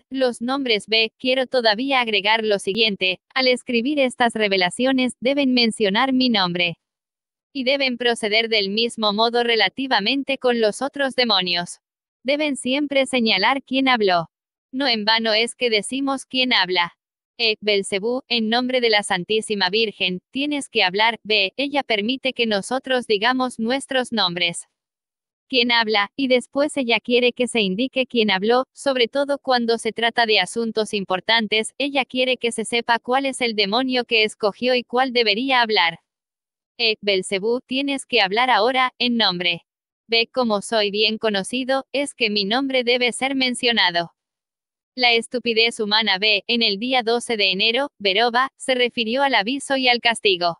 los nombres B. Quiero todavía agregar lo siguiente: al escribir estas revelaciones, deben mencionar mi nombre. Y deben proceder del mismo modo relativamente con los otros demonios. Deben siempre señalar quién habló. No en vano es que decimos quién habla. Belcebú, en nombre de la Santísima Virgen, tienes que hablar. B. Ella permite que nosotros digamos nuestros nombres. Quien habla, y después ella quiere que se indique quién habló, sobre todo cuando se trata de asuntos importantes, ella quiere que se sepa cuál es el demonio que escogió y cuál debería hablar. Belcebú, tienes que hablar ahora, en nombre. B. Como soy bien conocido, es que mi nombre debe ser mencionado. La estupidez humana B. En el día 12 de enero, Verova, se refirió al aviso y al castigo.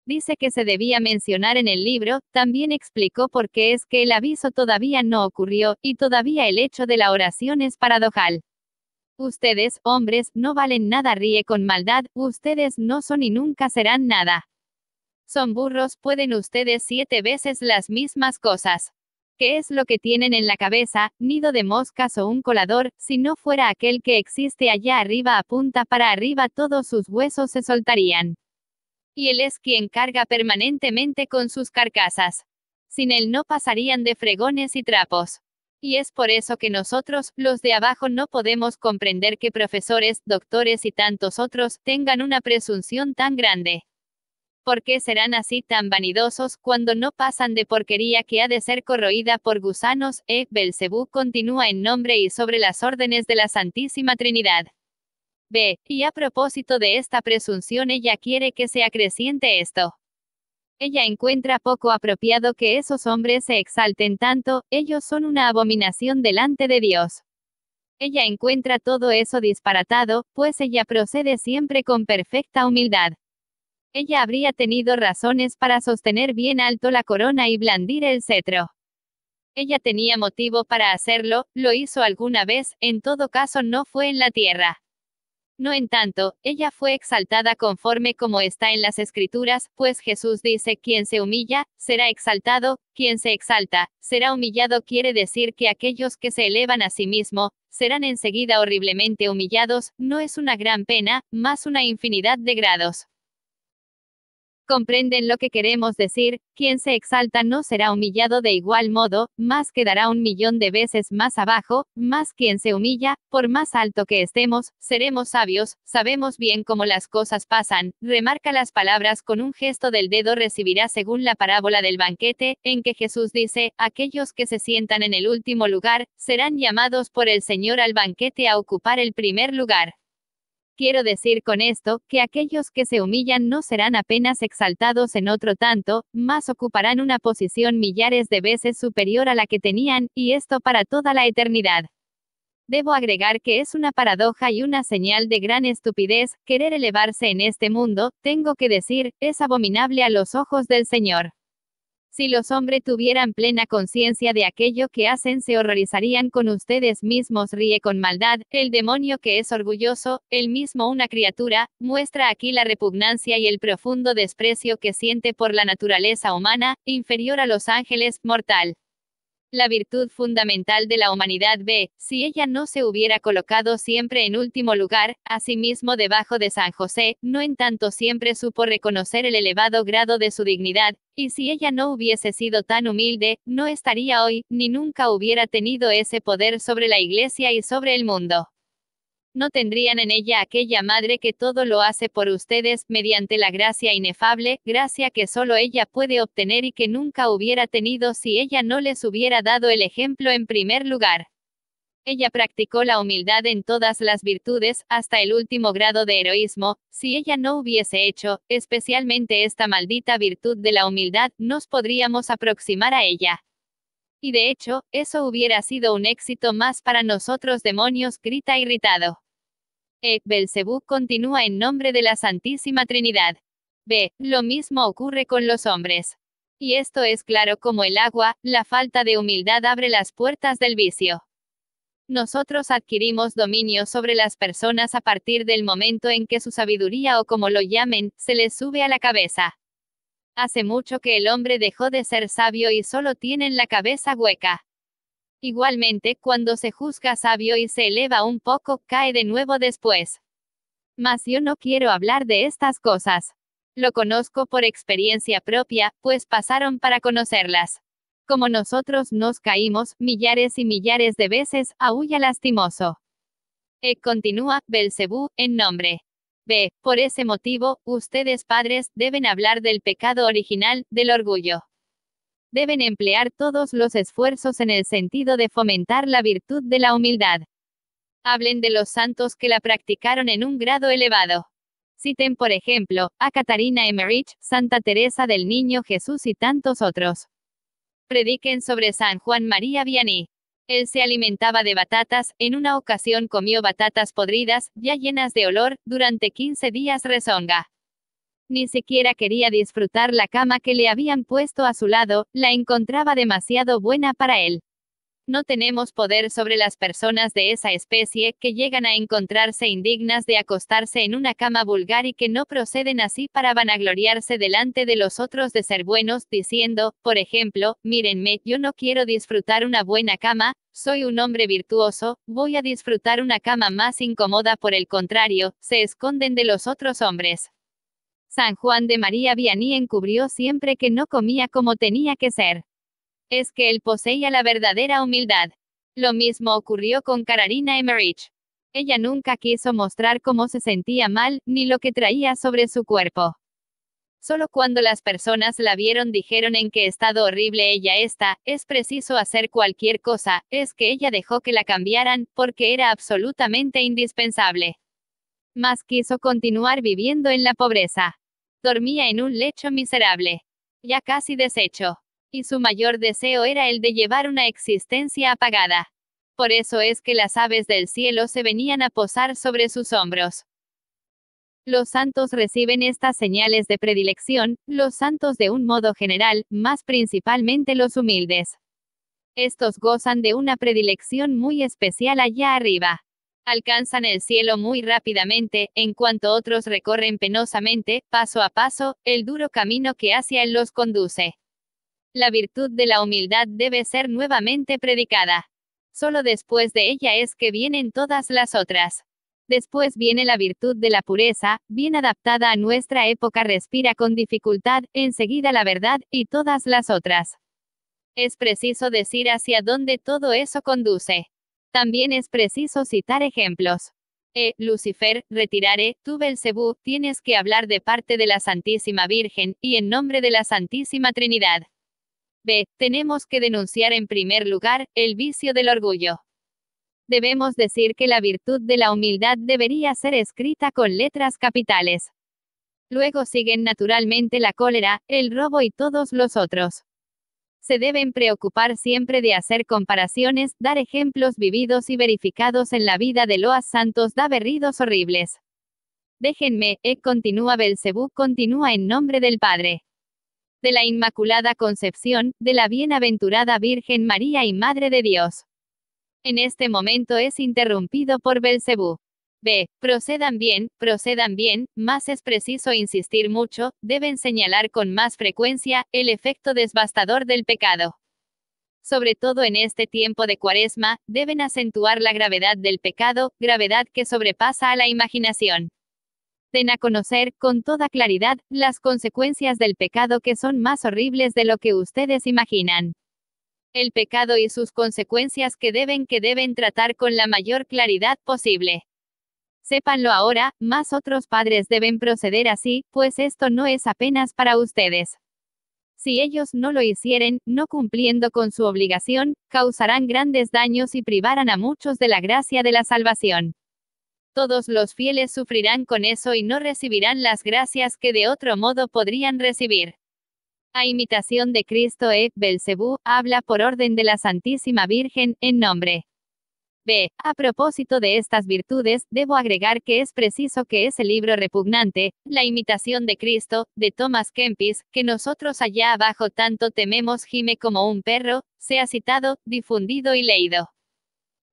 Dice que se debía mencionar en el libro, también explicó por qué es que el aviso todavía no ocurrió, y todavía el hecho de la oración es paradojal. Ustedes, hombres, no valen nada, ríe con maldad, ustedes no son y nunca serán nada. Son burros, pueden ustedes 7 veces las mismas cosas. ¿Qué es lo que tienen en la cabeza? Nido de moscas o un colador. Si no fuera aquel que existe allá arriba, apunta para arriba, todos sus huesos se soltarían. Y él es quien carga permanentemente con sus carcasas. Sin él no pasarían de fregones y trapos. Y es por eso que nosotros, los de abajo, no podemos comprender que profesores, doctores y tantos otros, tengan una presunción tan grande. ¿Por qué serán así tan vanidosos, cuando no pasan de porquería que ha de ser corroída por gusanos? Belcebú continúa en nombre y sobre las órdenes de la Santísima Trinidad. B. Y a propósito de esta presunción, ella quiere que se acreciente esto. Ella encuentra poco apropiado que esos hombres se exalten tanto, ellos son una abominación delante de Dios. Ella encuentra todo eso disparatado, pues ella procede siempre con perfecta humildad. Ella habría tenido razones para sostener bien alto la corona y blandir el cetro. Ella tenía motivo para hacerlo, lo hizo alguna vez, en todo caso no fue en la tierra. No en tanto, ella fue exaltada conforme como está en las Escrituras, pues Jesús dice: quien se humilla, será exaltado, quien se exalta, será humillado. Quiere decir que aquellos que se elevan a sí mismo, serán enseguida horriblemente humillados. No es una gran pena, más una infinidad de grados. ¿Comprenden lo que queremos decir? Quien se exalta no será humillado de igual modo, más quedará 1.000.000 de veces más abajo, más quien se humilla, por más alto que estemos, seremos sabios, sabemos bien cómo las cosas pasan. Remarca las palabras con un gesto del dedo: recibirá, según la parábola del banquete, en que Jesús dice: aquellos que se sientan en el último lugar, serán llamados por el Señor al banquete a ocupar el primer lugar. Quiero decir con esto, que aquellos que se humillan no serán apenas exaltados en otro tanto, más ocuparán una posición millares de veces superior a la que tenían, y esto para toda la eternidad. Debo agregar que es una paradoja y una señal de gran estupidez, querer elevarse en este mundo, tengo que decir, es abominable a los ojos del Señor. Si los hombres tuvieran plena conciencia de aquello que hacen, se horrorizarían con ustedes mismos. Ríe con maldad, el demonio que es orgulloso, él mismo una criatura, muestra aquí la repugnancia y el profundo desprecio que siente por la naturaleza humana, inferior a los ángeles, mortal. La virtud fundamental de la humanidad B. Si ella no se hubiera colocado siempre en último lugar, asimismo debajo de San José, no en tanto siempre supo reconocer el elevado grado de su dignidad, y si ella no hubiese sido tan humilde, no estaría hoy, ni nunca hubiera tenido ese poder sobre la Iglesia y sobre el mundo. No tendrían en ella aquella madre que todo lo hace por ustedes, mediante la gracia inefable, gracia que solo ella puede obtener y que nunca hubiera tenido si ella no les hubiera dado el ejemplo en primer lugar. Ella practicó la humildad en todas las virtudes, hasta el último grado de heroísmo. Si ella no hubiese hecho, especialmente esta maldita virtud de la humildad, nos podríamos aproximar a ella. Y de hecho, eso hubiera sido un éxito más para nosotros. Demonios, grita irritado. Belcebú continúa en nombre de la Santísima Trinidad. B. Lo mismo ocurre con los hombres. Y esto es claro como el agua, la falta de humildad abre las puertas del vicio. Nosotros adquirimos dominio sobre las personas a partir del momento en que su sabiduría, o como lo llamen, se les sube a la cabeza. Hace mucho que el hombre dejó de ser sabio y solo tienen la cabeza hueca. Igualmente, cuando se juzga sabio y se eleva un poco, cae de nuevo después. Mas yo no quiero hablar de estas cosas. Lo conozco por experiencia propia, pues pasaron para conocerlas. Como nosotros nos caímos, millares y millares de veces, aúlla lastimoso. Continúa, Belcebú, en nombre. B. Por ese motivo, ustedes padres, deben hablar del pecado original, del orgullo. Deben emplear todos los esfuerzos en el sentido de fomentar la virtud de la humildad. Hablen de los santos que la practicaron en un grado elevado. Citen por ejemplo, a Catarina Emmerich, Santa Teresa del Niño Jesús y tantos otros. Prediquen sobre San Juan María Vianney. Él se alimentaba de batatas, en una ocasión comió batatas podridas, ya llenas de olor, durante 15 días rezonga. Ni siquiera quería disfrutar la cama que le habían puesto a su lado, la encontraba demasiado buena para él. No tenemos poder sobre las personas de esa especie, que llegan a encontrarse indignas de acostarse en una cama vulgar y que no proceden así para vanagloriarse delante de los otros de ser buenos, diciendo, por ejemplo, mírenme, yo no quiero disfrutar una buena cama, soy un hombre virtuoso, voy a disfrutar una cama más incómoda. Por el contrario, se esconden de los otros hombres. San Juan de María Vianney encubrió siempre que no comía como tenía que ser. Es que él poseía la verdadera humildad. Lo mismo ocurrió con Catarina Emmerich. Ella nunca quiso mostrar cómo se sentía mal, ni lo que traía sobre su cuerpo. Solo cuando las personas la vieron dijeron en qué estado horrible ella está, es preciso hacer cualquier cosa, es que ella dejó que la cambiaran, porque era absolutamente indispensable. Mas quiso continuar viviendo en la pobreza. Dormía en un lecho miserable, ya casi deshecho. Y su mayor deseo era el de llevar una existencia apagada. Por eso es que las aves del cielo se venían a posar sobre sus hombros. Los santos reciben estas señales de predilección, los santos de un modo general, más principalmente los humildes. Estos gozan de una predilección muy especial allá arriba. Alcanzan el cielo muy rápidamente, en cuanto otros recorren penosamente, paso a paso, el duro camino que hacia él los conduce. La virtud de la humildad debe ser nuevamente predicada. Solo después de ella es que vienen todas las otras. Después viene la virtud de la pureza, bien adaptada a nuestra época, respira con dificultad, enseguida la verdad, y todas las otras. Es preciso decir hacia dónde todo eso conduce. También es preciso citar ejemplos. Lucifer, retirare, tú Belcebú, tienes que hablar de parte de la Santísima Virgen, y en nombre de la Santísima Trinidad. B. Tenemos que denunciar en primer lugar, el vicio del orgullo. Debemos decir que la virtud de la humildad debería ser escrita con letras capitales. Luego siguen naturalmente la cólera, el robo y todos los otros. Se deben preocupar siempre de hacer comparaciones, dar ejemplos vividos y verificados en la vida de los santos, da berridos horribles. Déjenme, continúa Belcebú, continúa en nombre del Padre, de la Inmaculada Concepción, de la Bienaventurada Virgen María y Madre de Dios. En este momento es interrumpido por Belcebú. B. Procedan bien, mas es preciso insistir mucho, deben señalar con más frecuencia, el efecto devastador del pecado. Sobre todo en este tiempo de Cuaresma, deben acentuar la gravedad del pecado, gravedad que sobrepasa a la imaginación. Den a conocer, con toda claridad, las consecuencias del pecado que son más horribles de lo que ustedes imaginan. El pecado y sus consecuencias que deben tratar con la mayor claridad posible. Sépanlo ahora, más otros padres deben proceder así, pues esto no es apenas para ustedes. Si ellos no lo hicieren, no cumpliendo con su obligación, causarán grandes daños y privarán a muchos de la gracia de la salvación. Todos los fieles sufrirán con eso y no recibirán las gracias que de otro modo podrían recibir. A imitación de Cristo, Belcebú, habla por orden de la Santísima Virgen, en nombre. B. A propósito de estas virtudes, debo agregar que es preciso que ese libro repugnante, La imitación de Cristo, de Thomas Kempis, que nosotros allá abajo tanto tememos gime como un perro, sea citado, difundido y leído.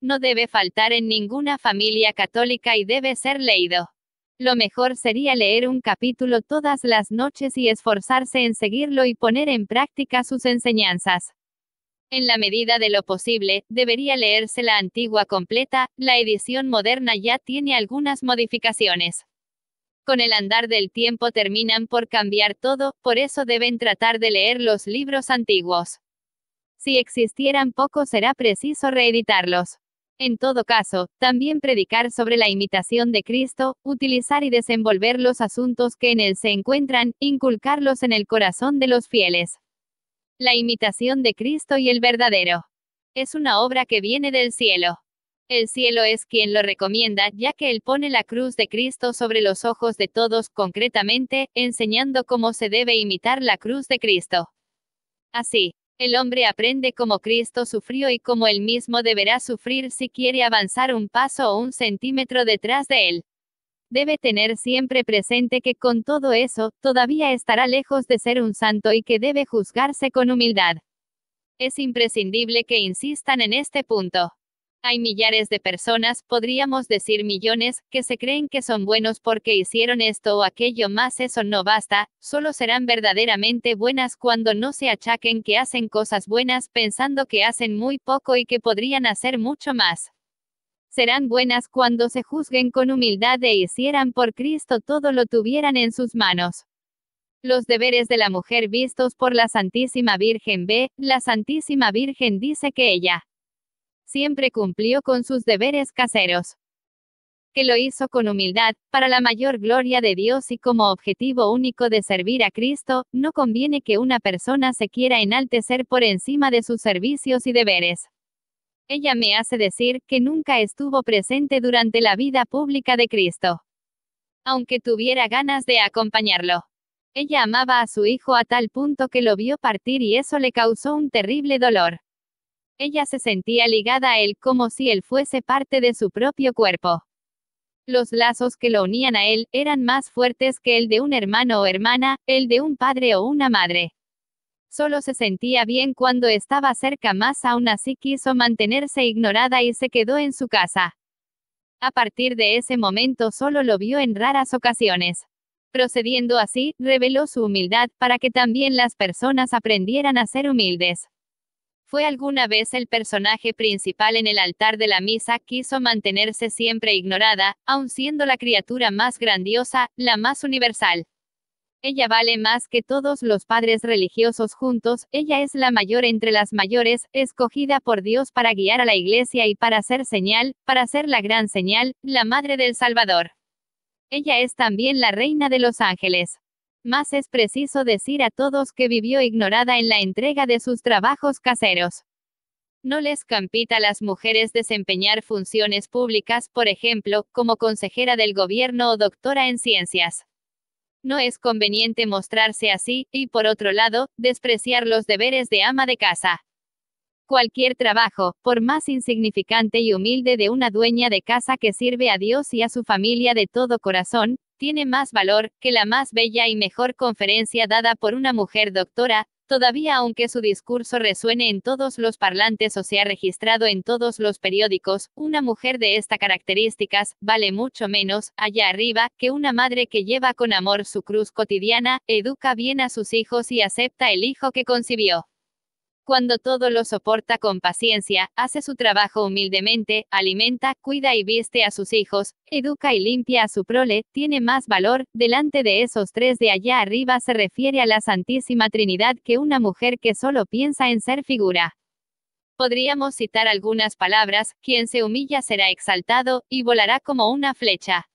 No debe faltar en ninguna familia católica y debe ser leído. Lo mejor sería leer un capítulo todas las noches y esforzarse en seguirlo y poner en práctica sus enseñanzas. En la medida de lo posible, debería leerse la antigua completa, la edición moderna ya tiene algunas modificaciones. Con el andar del tiempo terminan por cambiar todo, por eso deben tratar de leer los libros antiguos. Si existieran pocos será preciso reeditarlos. En todo caso, también predicar sobre la imitación de Cristo, utilizar y desenvolver los asuntos que en él se encuentran, inculcarlos en el corazón de los fieles. La imitación de Cristo y el verdadero. Es una obra que viene del cielo. El cielo es quien lo recomienda, ya que él pone la cruz de Cristo sobre los ojos de todos, concretamente, enseñando cómo se debe imitar la cruz de Cristo. Así, el hombre aprende cómo Cristo sufrió y cómo él mismo deberá sufrir si quiere avanzar un paso o un centímetro detrás de él. Debe tener siempre presente que con todo eso, todavía estará lejos de ser un santo y que debe juzgarse con humildad. Es imprescindible que insistan en este punto. Hay millares de personas, podríamos decir millones, que se creen que son buenos porque hicieron esto o aquello, más eso no basta, solo serán verdaderamente buenas cuando no se achaquen que hacen cosas buenas pensando que hacen muy poco y que podrían hacer mucho más. Serán buenas cuando se juzguen con humildad e hicieran por Cristo todo lo tuvieran en sus manos. Los deberes de la mujer vistos por la Santísima Virgen B. La Santísima Virgen dice que ella siempre cumplió con sus deberes caseros. Que lo hizo con humildad, para la mayor gloria de Dios y como objetivo único de servir a Cristo. No conviene que una persona se quiera enaltecer por encima de sus servicios y deberes. Ella me hace decir que nunca estuvo presente durante la vida pública de Cristo, aunque tuviera ganas de acompañarlo. Ella amaba a su hijo a tal punto que lo vio partir y eso le causó un terrible dolor. Ella se sentía ligada a él como si él fuese parte de su propio cuerpo. Los lazos que lo unían a él eran más fuertes que el de un hermano o hermana, el de un padre o una madre. Solo se sentía bien cuando estaba cerca, más aún así quiso mantenerse ignorada y se quedó en su casa. A partir de ese momento solo lo vio en raras ocasiones. Procediendo así, reveló su humildad para que también las personas aprendieran a ser humildes. Fue alguna vez el personaje principal en el altar de la misa, quiso mantenerse siempre ignorada, aun siendo la criatura más grandiosa, la más universal. Ella vale más que todos los padres religiosos juntos, ella es la mayor entre las mayores, escogida por Dios para guiar a la Iglesia y para ser señal, para ser la gran señal, la Madre del Salvador. Ella es también la Reina de los Ángeles. Más es preciso decir a todos que vivió ignorada en la entrega de sus trabajos caseros. No les compita a las mujeres desempeñar funciones públicas, por ejemplo, como consejera del gobierno o doctora en ciencias. No es conveniente mostrarse así, y por otro lado, despreciar los deberes de ama de casa. Cualquier trabajo, por más insignificante y humilde de una dueña de casa que sirve a Dios y a su familia de todo corazón, tiene más valor que la más bella y mejor conferencia dada por una mujer doctora. Todavía, aunque su discurso resuene en todos los parlantes o sea registrado en todos los periódicos, una mujer de estas características vale mucho menos, allá arriba, que una madre que lleva con amor su cruz cotidiana, educa bien a sus hijos y acepta el hijo que concibió. Cuando todo lo soporta con paciencia, hace su trabajo humildemente, alimenta, cuida y viste a sus hijos, educa y limpia a su prole, tiene más valor, delante de esos tres de allá arriba se refiere a la Santísima Trinidad que una mujer que solo piensa en ser figura. Podríamos citar algunas palabras: quien se humilla será exaltado, y volará como una flecha.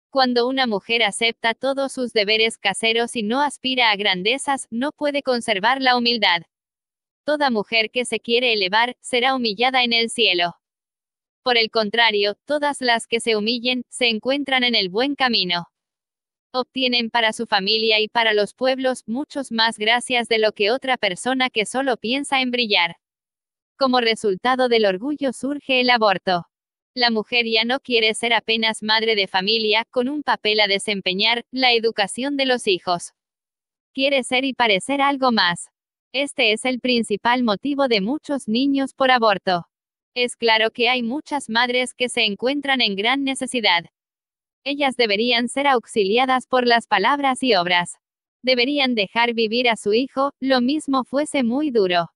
Cuando una mujer acepta todos sus deberes caseros y no aspira a grandezas, no puede conservar la humildad. Toda mujer que se quiere elevar, será humillada en el cielo. Por el contrario, todas las que se humillen, se encuentran en el buen camino. Obtienen para su familia y para los pueblos, muchos más gracias de lo que otra persona que solo piensa en brillar. Como resultado del orgullo surge el aborto. La mujer ya no quiere ser apenas madre de familia, con un papel a desempeñar, la educación de los hijos. Quiere ser y parecer algo más. Este es el principal motivo de muchos niños por aborto. Es claro que hay muchas madres que se encuentran en gran necesidad. Ellas deberían ser auxiliadas por las palabras y obras. Deberían dejar vivir a su hijo, lo mismo fuese muy duro.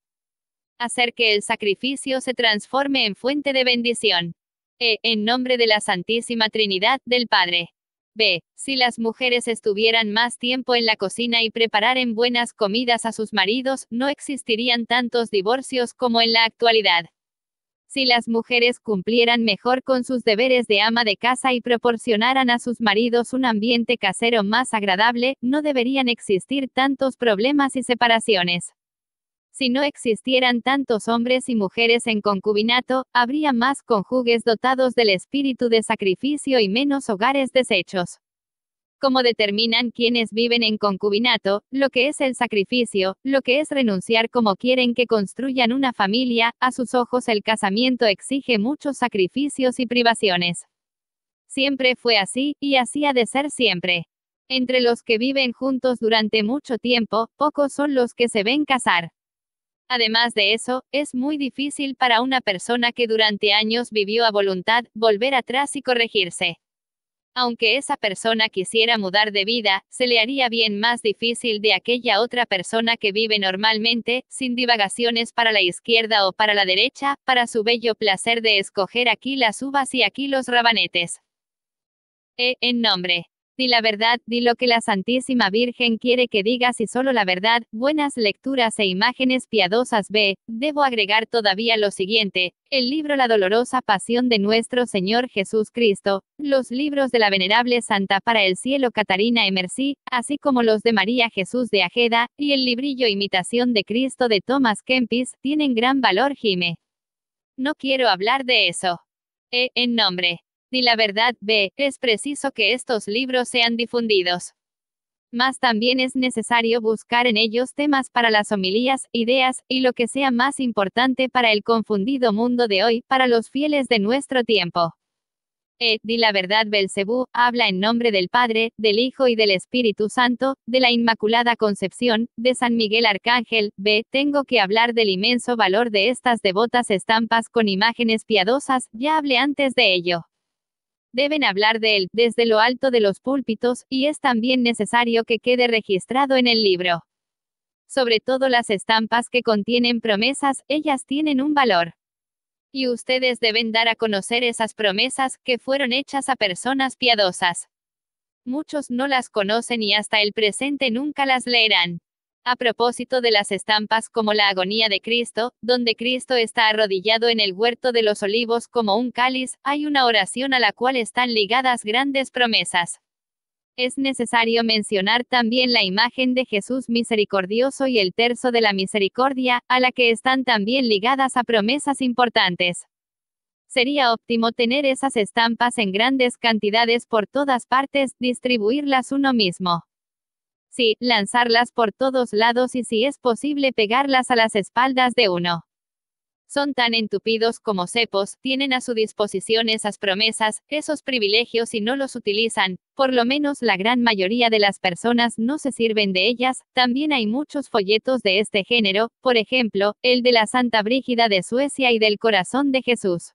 Hacer que el sacrificio se transforme en fuente de bendición. En nombre de la Santísima Trinidad, del Padre. B. Si las mujeres estuvieran más tiempo en la cocina y prepararan buenas comidas a sus maridos, no existirían tantos divorcios como en la actualidad. Si las mujeres cumplieran mejor con sus deberes de ama de casa y proporcionaran a sus maridos un ambiente casero más agradable, no deberían existir tantos problemas y separaciones. Si no existieran tantos hombres y mujeres en concubinato, habría más cónyuges dotados del espíritu de sacrificio y menos hogares deshechos. Como determinan quienes viven en concubinato, lo que es el sacrificio, lo que es renunciar como quieren que construyan una familia, a sus ojos el casamiento exige muchos sacrificios y privaciones. Siempre fue así, y así ha de ser siempre. Entre los que viven juntos durante mucho tiempo, pocos son los que se ven casar. Además de eso, es muy difícil para una persona que durante años vivió a voluntad, volver atrás y corregirse. Aunque esa persona quisiera mudar de vida, se le haría bien más difícil de aquella otra persona que vive normalmente, sin divagaciones para la izquierda o para la derecha, para su bello placer de escoger aquí las uvas y aquí los rabanetes. En nombre. Di la verdad, di lo que la Santísima Virgen quiere que digas y solo la verdad, buenas lecturas e imágenes piadosas. B. Debo agregar todavía lo siguiente, el libro La dolorosa pasión de nuestro Señor Jesús Cristo, los libros de la venerable Santa para el Cielo Catarina Emercy, así como los de María Jesús de Ajeda, y el librillo Imitación de Cristo de Thomas Kempis, tienen gran valor. Jime. No quiero hablar de eso. En nombre. Di la verdad. B. Es preciso que estos libros sean difundidos. Mas también es necesario buscar en ellos temas para las homilías, ideas, y lo que sea más importante para el confundido mundo de hoy, para los fieles de nuestro tiempo. Di la verdad. Belcebú habla en nombre del Padre, del Hijo y del Espíritu Santo, de la Inmaculada Concepción, de San Miguel Arcángel. B. Tengo que hablar del inmenso valor de estas devotas estampas con imágenes piadosas, ya hablé antes de ello. Deben hablar de él, desde lo alto de los púlpitos, y es también necesario que quede registrado en el libro. Sobre todo las estampas que contienen promesas, ellas tienen un valor. Y ustedes deben dar a conocer esas promesas, que fueron hechas a personas piadosas. Muchos no las conocen y hasta el presente nunca las leerán. A propósito de las estampas como la agonía de Cristo, donde Cristo está arrodillado en el huerto de los olivos como un cáliz, hay una oración a la cual están ligadas grandes promesas. Es necesario mencionar también la imagen de Jesús misericordioso y el terzo de la misericordia, a la que están también ligadas a promesas importantes. Sería óptimo tener esas estampas en grandes cantidades por todas partes, distribuirlas uno mismo. Sí, lanzarlas por todos lados y si es posible pegarlas a las espaldas de uno. Son tan entupidos como cepos, tienen a su disposición esas promesas, esos privilegios y no los utilizan, por lo menos la gran mayoría de las personas no se sirven de ellas. También hay muchos folletos de este género, por ejemplo, el de la Santa Brígida de Suecia y del Corazón de Jesús.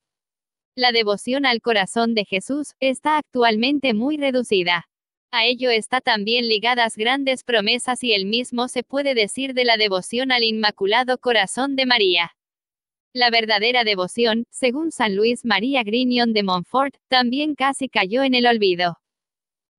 La devoción al Corazón de Jesús está actualmente muy reducida. A ello está también ligadas grandes promesas y el mismo se puede decir de la devoción al Inmaculado Corazón de María. La verdadera devoción, según San Luis María Grignon de Montfort, también casi cayó en el olvido.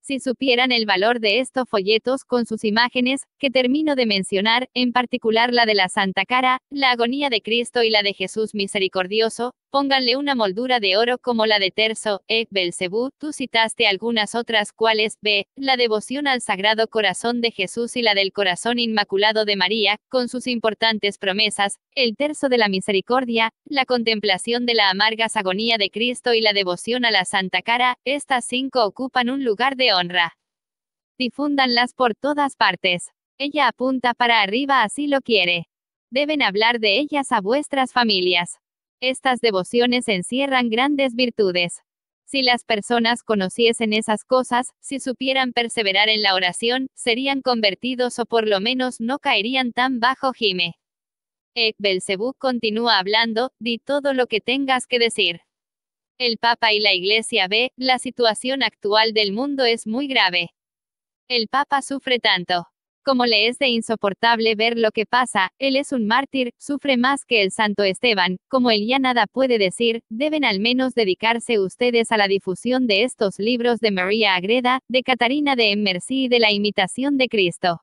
Si supieran el valor de estos folletos con sus imágenes, que termino de mencionar, en particular la de la Santa Cara, la agonía de Cristo y la de Jesús misericordioso, pónganle una moldura de oro como la de terzo. Belcebú, tú citaste algunas otras cuales. B. La devoción al Sagrado Corazón de Jesús y la del Corazón Inmaculado de María, con sus importantes promesas, el terzo de la misericordia, la contemplación de la amarga agonía de Cristo y la devoción a la Santa Cara, estas 5 ocupan un lugar de honra. Difúndanlas por todas partes. Ella apunta para arriba así lo quiere. Deben hablar de ellas a vuestras familias. Estas devociones encierran grandes virtudes. Si las personas conociesen esas cosas, si supieran perseverar en la oración, serían convertidos o por lo menos no caerían tan bajo. Jime. Belcebú continúa hablando, di todo lo que tengas que decir. El Papa y la Iglesia. B. La situación actual del mundo es muy grave. El Papa sufre tanto. Como le es de insoportable ver lo que pasa, él es un mártir, sufre más que el santo Esteban, como él ya nada puede decir, deben al menos dedicarse ustedes a la difusión de estos libros de María Agreda, de Catarina de Mercy y de la imitación de Cristo.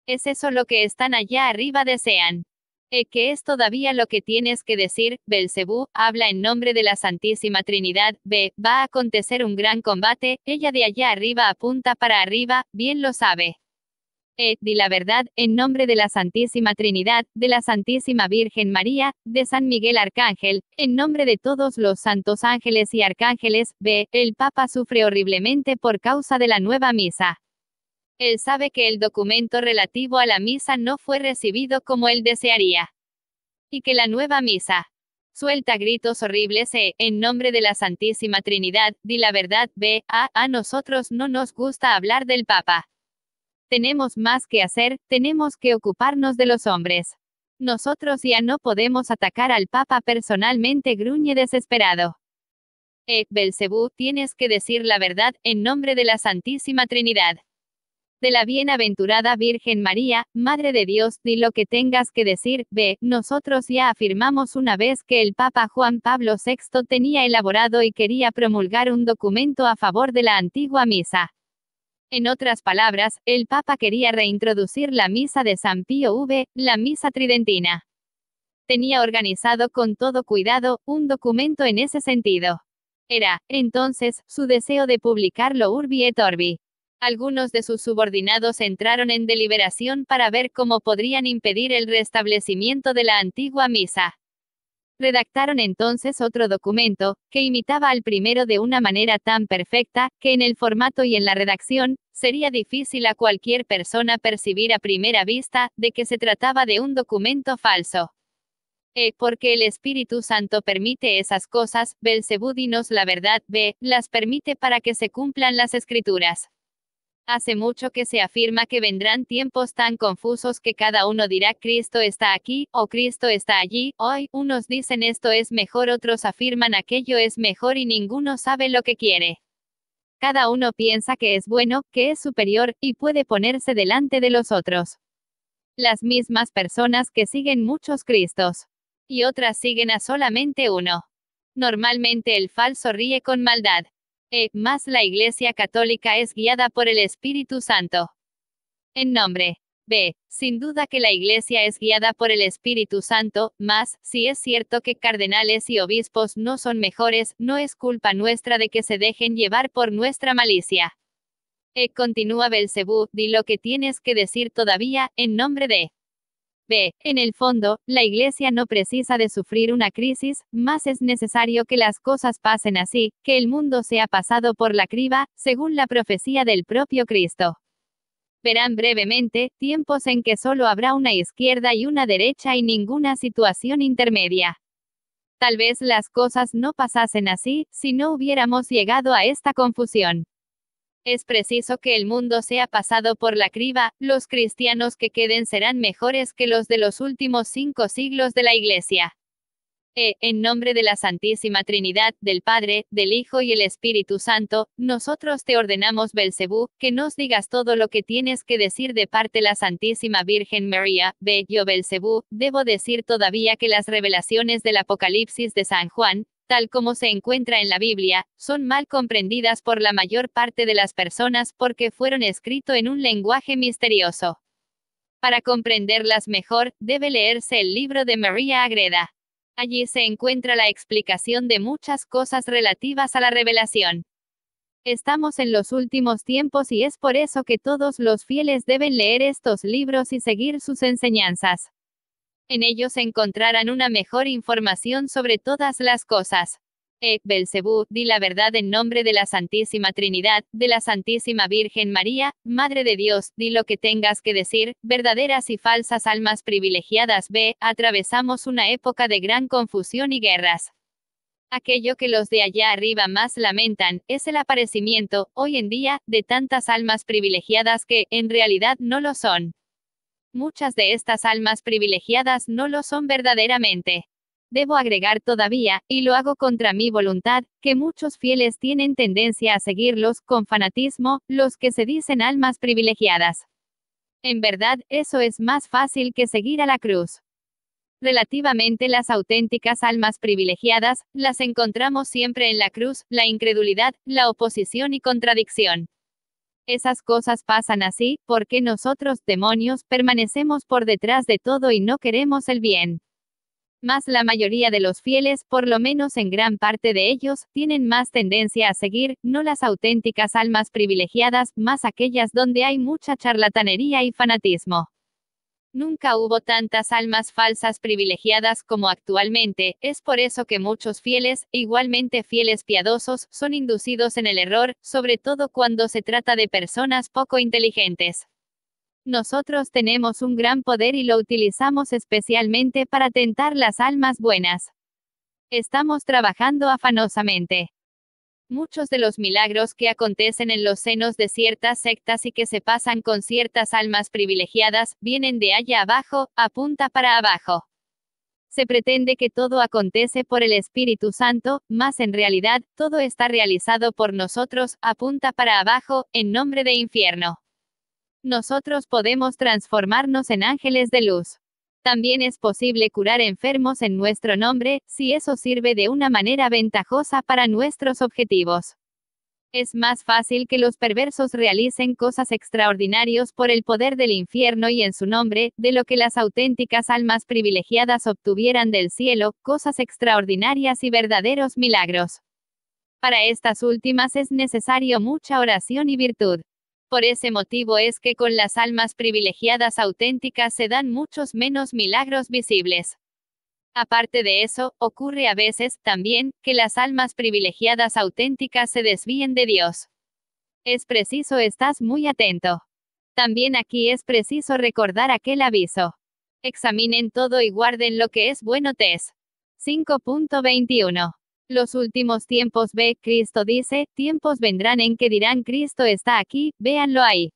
¿Es eso lo que están allá arriba desean? ¿Qué es todavía lo que tienes que decir? Belcebú habla en nombre de la Santísima Trinidad. Va a acontecer un gran combate, ella de allá arriba apunta para arriba, bien lo sabe. Di la verdad, en nombre de la Santísima Trinidad, de la Santísima Virgen María, de San Miguel Arcángel, en nombre de todos los santos ángeles y arcángeles. El Papa sufre horriblemente por causa de la nueva misa. Él sabe que el documento relativo a la misa no fue recibido como él desearía. Y que la nueva misa suelta gritos horribles. En nombre de la Santísima Trinidad, di la verdad. A nosotros no nos gusta hablar del Papa. Tenemos más que hacer, tenemos que ocuparnos de los hombres. Nosotros ya no podemos atacar al Papa personalmente, gruñe desesperado. Belcebú, tienes que decir la verdad, en nombre de la Santísima Trinidad. De la bienaventurada Virgen María, Madre de Dios, di lo que tengas que decir. Nosotros ya afirmamos una vez que el Papa Juan Pablo VI tenía elaborado y quería promulgar un documento a favor de la antigua misa. En otras palabras, el Papa quería reintroducir la misa de San Pío V, la misa tridentina. Tenía organizado con todo cuidado un documento en ese sentido. Era, entonces, su deseo de publicarlo urbi et orbi. Algunos de sus subordinados entraron en deliberación para ver cómo podrían impedir el restablecimiento de la antigua misa. Redactaron entonces otro documento, que imitaba al primero de una manera tan perfecta, que en el formato y en la redacción, sería difícil a cualquier persona percibir a primera vista, de que se trataba de un documento falso. Porque el Espíritu Santo permite esas cosas, Belcebú, dinos la verdad. Las permite para que se cumplan las Escrituras. Hace mucho que se afirma que vendrán tiempos tan confusos que cada uno dirá Cristo está aquí, o Cristo está allí. Hoy, unos dicen esto es mejor, otros afirman aquello es mejor y ninguno sabe lo que quiere. Cada uno piensa que es bueno, que es superior, y puede ponerse delante de los otros. Las mismas personas que siguen muchos Cristos. Y otras siguen a solamente uno. Normalmente el falso ríe con maldad. Más la Iglesia Católica es guiada por el Espíritu Santo. En nombre. Sin duda que la Iglesia es guiada por el Espíritu Santo, mas, si es cierto que cardenales y obispos no son mejores, no es culpa nuestra de que se dejen llevar por nuestra malicia. Continúa Belcebú, di lo que tienes que decir todavía, en nombre de. En el fondo, la Iglesia no precisa de sufrir una crisis, más es necesario que las cosas pasen así, que el mundo sea pasado por la criba, según la profecía del propio Cristo. Verán brevemente, tiempos en que solo habrá una izquierda y una derecha y ninguna situación intermedia. Tal vez las cosas no pasasen así, si no hubiéramos llegado a esta confusión. Es preciso que el mundo sea pasado por la criba, los cristianos que queden serán mejores que los de los últimos 5 siglos de la Iglesia. En nombre de la Santísima Trinidad, del Padre, del Hijo y el Espíritu Santo, nosotros te ordenamos, Belcebú, que nos digas todo lo que tienes que decir de parte la Santísima Virgen María. Yo, Belcebú, debo decir todavía que las revelaciones del Apocalipsis de San Juan, tal como se encuentra en la Biblia, son mal comprendidas por la mayor parte de las personas porque fueron escritos en un lenguaje misterioso. Para comprenderlas mejor, debe leerse el libro de María Agreda. Allí se encuentra la explicación de muchas cosas relativas a la revelación. Estamos en los últimos tiempos y es por eso que todos los fieles deben leer estos libros y seguir sus enseñanzas. En ellos encontrarán una mejor información sobre todas las cosas. Belcebú, di la verdad en nombre de la Santísima Trinidad, de la Santísima Virgen María, Madre de Dios, di lo que tengas que decir, verdaderas y falsas almas privilegiadas. Atravesamos una época de gran confusión y guerras. Aquello que los de allá arriba más lamentan, es el aparecimiento, hoy en día, de tantas almas privilegiadas que, en realidad no lo son. Muchas de estas almas privilegiadas no lo son verdaderamente. Debo agregar todavía, y lo hago contra mi voluntad, que muchos fieles tienen tendencia a seguirlos con fanatismo, los que se dicen almas privilegiadas. En verdad, eso es más fácil que seguir a la cruz. Relativamente las auténticas almas privilegiadas, las encontramos siempre en la cruz, la incredulidad, la oposición y contradicción. Esas cosas pasan así, porque nosotros, demonios, permanecemos por detrás de todo y no queremos el bien. Mas la mayoría de los fieles, por lo menos en gran parte de ellos, tienen más tendencia a seguir, no las auténticas almas privilegiadas, más aquellas donde hay mucha charlatanería y fanatismo. Nunca hubo tantas almas falsas privilegiadas como actualmente, es por eso que muchos fieles, igualmente fieles piadosos, son inducidos en el error, sobre todo cuando se trata de personas poco inteligentes. Nosotros tenemos un gran poder y lo utilizamos especialmente para tentar las almas buenas. Estamos trabajando afanosamente. Muchos de los milagros que acontecen en los senos de ciertas sectas y que se pasan con ciertas almas privilegiadas, vienen de allá abajo, apunta para abajo. Se pretende que todo acontece por el Espíritu Santo, mas en realidad, todo está realizado por nosotros, apunta para abajo, en nombre de infierno. Nosotros podemos transformarnos en ángeles de luz. También es posible curar enfermos en nuestro nombre, si eso sirve de una manera ventajosa para nuestros objetivos. Es más fácil que los perversos realicen cosas extraordinarias por el poder del infierno y en su nombre, de lo que las auténticas almas privilegiadas obtuvieran del cielo, cosas extraordinarias y verdaderos milagros. Para estas últimas es necesario mucha oración y virtud. Por ese motivo es que con las almas privilegiadas auténticas se dan muchos menos milagros visibles. Aparte de eso, ocurre a veces, también, que las almas privilegiadas auténticas se desvíen de Dios. Es preciso estás muy atento. También aquí es preciso recordar aquel aviso. Examinen todo y guarden lo que es bueno. Tes. 5.21. Los últimos tiempos. Cristo dice, tiempos vendrán en que dirán Cristo está aquí, véanlo ahí.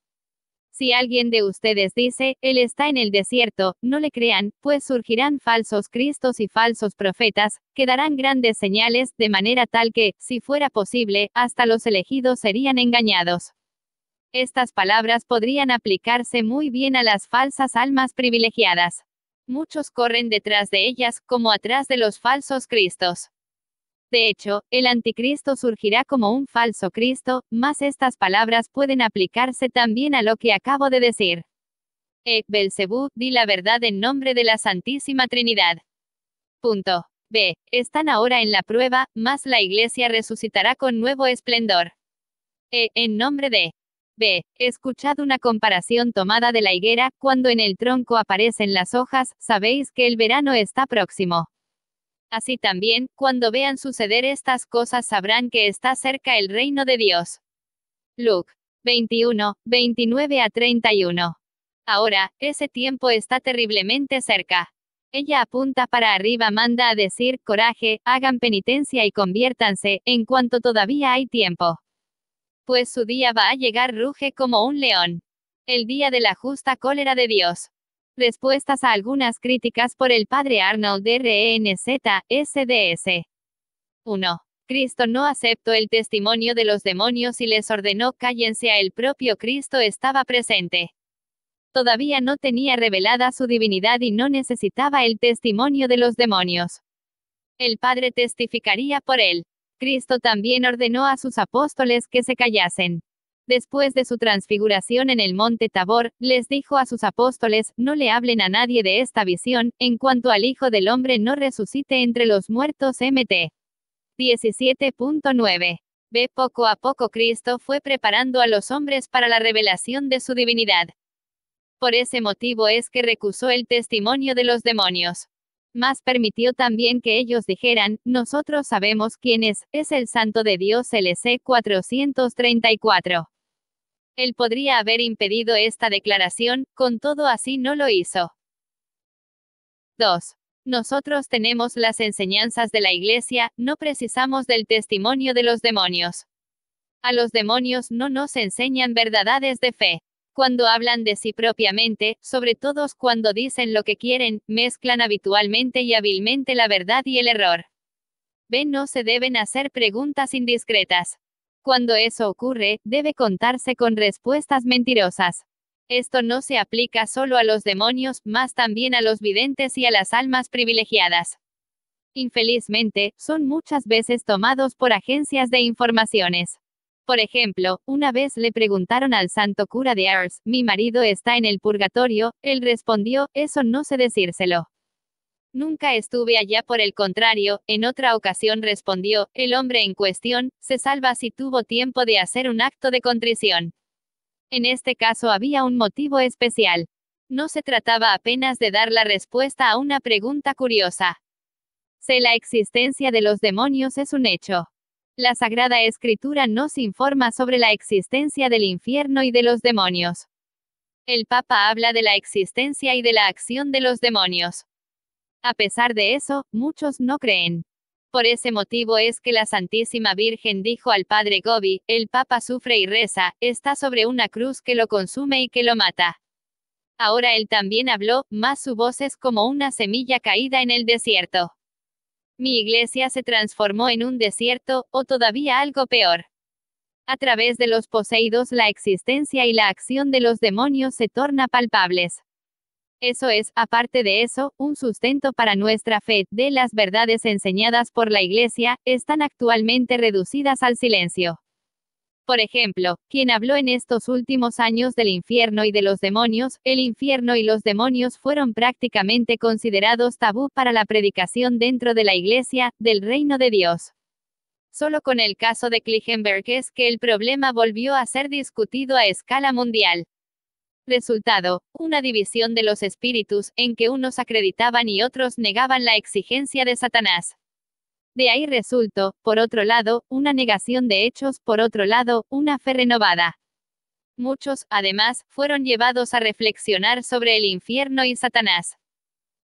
Si alguien de ustedes dice, Él está en el desierto, no le crean, pues surgirán falsos cristos y falsos profetas, que darán grandes señales, de manera tal que, si fuera posible, hasta los elegidos serían engañados. Estas palabras podrían aplicarse muy bien a las falsas almas privilegiadas. Muchos corren detrás de ellas, como atrás de los falsos cristos. De hecho, el anticristo surgirá como un falso Cristo, mas estas palabras pueden aplicarse también a lo que acabo de decir. Belcebú, di la verdad en nombre de la Santísima Trinidad. Punto. B. Están ahora en la prueba, mas la Iglesia resucitará con nuevo esplendor. En nombre de B. Escuchad una comparación tomada de la higuera, cuando en el tronco aparecen las hojas, sabéis que el verano está próximo. Así también, cuando vean suceder estas cosas sabrán que está cerca el reino de Dios. Luke 21, 29 a 31. Ahora, ese tiempo está terriblemente cerca. Ella apunta para arriba, manda a decir, coraje, hagan penitencia y conviértanse, en cuanto todavía hay tiempo. Pues su día va a llegar, ruge como un león. El día de la justa cólera de Dios. Respuestas a algunas críticas por el padre Arnold RNZ, SDS. 1. Cristo no aceptó el testimonio de los demonios y les ordenó cállense. A el propio Cristo estaba presente. Todavía no tenía revelada su divinidad y no necesitaba el testimonio de los demonios. El Padre testificaría por él. Cristo también ordenó a sus apóstoles que se callasen. Después de su transfiguración en el monte Tabor, les dijo a sus apóstoles, no le hablen a nadie de esta visión, en cuanto al Hijo del Hombre no resucite entre los muertos. Mt. 17.9. B. Poco a poco Cristo fue preparando a los hombres para la revelación de su divinidad. Por ese motivo es que recusó el testimonio de los demonios. Mas permitió también que ellos dijeran, nosotros sabemos quién es el Santo de Dios. LC 434. Él podría haber impedido esta declaración, con todo así no lo hizo. 2. Nosotros tenemos las enseñanzas de la Iglesia, no precisamos del testimonio de los demonios. A los demonios no nos enseñan verdades de fe. Cuando hablan de sí propiamente, sobre todo cuando dicen lo que quieren, mezclan habitualmente y hábilmente la verdad y el error. B. No se deben hacer preguntas indiscretas. Cuando eso ocurre, debe contarse con respuestas mentirosas. Esto no se aplica solo a los demonios, más también a los videntes y a las almas privilegiadas. Infelizmente, son muchas veces tomados por agencias de informaciones. Por ejemplo, una vez le preguntaron al santo cura de Ars, mi marido está en el purgatorio, él respondió, eso no sé decírselo. Nunca estuve allá, por el contrario, en otra ocasión respondió, el hombre en cuestión, se salva si tuvo tiempo de hacer un acto de contrición. En este caso había un motivo especial. No se trataba apenas de dar la respuesta a una pregunta curiosa. Sé la existencia de los demonios es un hecho. La Sagrada Escritura nos informa sobre la existencia del infierno y de los demonios. El Papa habla de la existencia y de la acción de los demonios. A pesar de eso, muchos no creen. Por ese motivo es que la Santísima Virgen dijo al Padre Gobi, el Papa sufre y reza, está sobre una cruz que lo consume y que lo mata. Ahora él también habló, mas su voz es como una semilla caída en el desierto. Mi iglesia se transformó en un desierto, o todavía algo peor. A través de los poseídos la existencia y la acción de los demonios se torna palpables. Eso es, aparte de eso, un sustento para nuestra fe, de las verdades enseñadas por la Iglesia, están actualmente reducidas al silencio. Por ejemplo, quien habló en estos últimos años del infierno y de los demonios, el infierno y los demonios fueron prácticamente considerados tabú para la predicación dentro de la Iglesia, del reino de Dios. Solo con el caso de Klingenberg es que el problema volvió a ser discutido a escala mundial. Resultado, una división de los espíritus, en que unos acreditaban y otros negaban la exigencia de Satanás. De ahí resultó, por otro lado, una negación de hechos, por otro lado, una fe renovada. Muchos, además, fueron llevados a reflexionar sobre el infierno y Satanás.